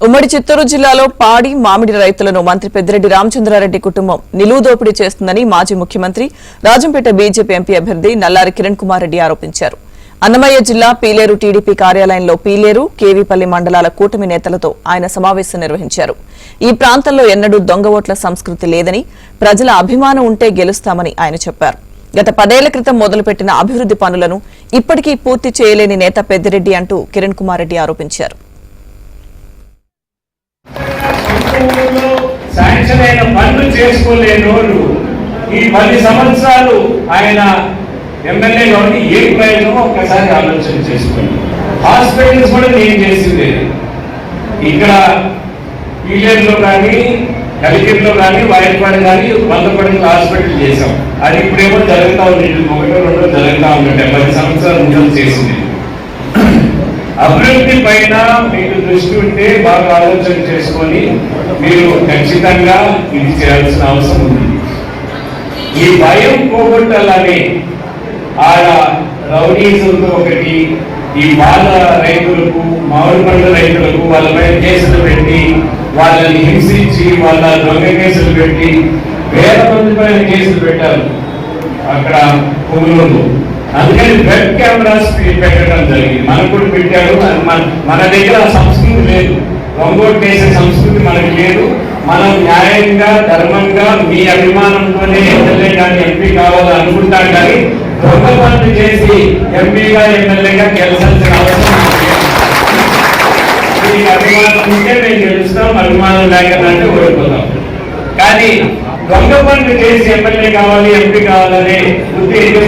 ఉమ్మడి చిత్తూరు జిల్లాలో పాడి మామిడి రైతులను మంత్రి పెద్దిరెడ్డి రామచంద్రారెడ్డి కుటుంబం నిలువు దోపిడీ చేస్తుందని మాజీ ముఖ్యమంత్రి రాజంపేట బీజేపీ ఎంపీ అభ్యర్థి నల్లారి కిరణ్ కుమార్ రెడ్డి ఆరోపించారు. అన్నమయ్య జిల్లా పీలేరు టీడీపీ కార్యాలయంలో పీలేరు, కేవీపల్లి మండలాల కూటమి నేతలతో ఆయన సమావేశం నిర్వహించారు. ఈ ప్రాంతంలో ఎన్నడూ దొంగ ఓట్ల సంస్కృతి లేదని, ప్రజల అభిమానం ఉంటే గెలుస్తామని ఆయన చెప్పారు. గత 10 ఏళ్ల క్రితం మొదలుపెట్టిన అభివృద్ది పనులను ఇప్పటికీ పూర్తి చేయలేని నేత పెద్దిరెడ్డి అంటూ కిరణ్ కుమార్ రెడ్డి ఆరోపించారు. శాంక్షన్ అయిన పనులు చేసుకోలేని వాళ్ళు ఈ 10 సంవత్సరాలు ఆయన ఎమ్మెల్యే కాబట్టి ఏ ప్రయోజనమో ఒక్కసారి ఆలోచన చేసుకోండి. హాస్పిటల్స్ కూడా నేను చేసింది ఇక్కడ పీలేరులో కానీ, కలికిరిలో కానీ, వాయిపాడు కానీ 100 పడకల హాస్పిటల్ చేసాం. అది ఇప్పుడేమో జరుగుతూ ఉంది, 1-2 జరుగుతూ ఉందంటే 10 సంవత్సరాల ముందు చేసింది. అభివృద్ధి పైన మీకు దృష్టి ఉంటే బాగా ఆలోచన చేసుకొని మీరు ఖచ్చితంగా ఇది చేయాల్సిన అవసరం ఉంది. ఈ భయం పోగొట్టాలని ఆడ రౌడీజంతో ఒకటి, ఈ వాళ్ళ రైతులకు, మామిడి పండ్ల రైతులకు వాళ్ళపై కేసులు పెట్టి, వాళ్ళని హింసించి, వాళ్ళ దొంగ కేసులు పెట్టి వేల మంది పైన కేసులు పెట్టారు అక్కడ పువ్వులు. అందుకని వెబ్ కెమెరాస్ పెట్టడం జరిగింది. మనకు కూడా పెట్టారు. మన దగ్గర సంస్కృతి లేదు, దొంగోటు వేసే సంస్కృతి మనకి లేదు. మనం న్యాయంగా, ధర్మంగా మీ అభిమానంతోనే ఎమ్మెల్యే కానీ ఎంపీ కావాలని అనుకుంటాం. కానీ దొంగ పనులు చేసి ఎంపీగా, ఎమ్మెల్యేగా గెలిచాల్సిన అవసరం మీకు అభిమానం ఉంటే మేము గెలుస్తాం, అభిమానం లేకపోతే ఓడిపోతాం. కానీ దొంగ పనులు చేసి ఎమ్మెల్యే కావాలి, ఎంపీ కావాలనే ఉద్దేశం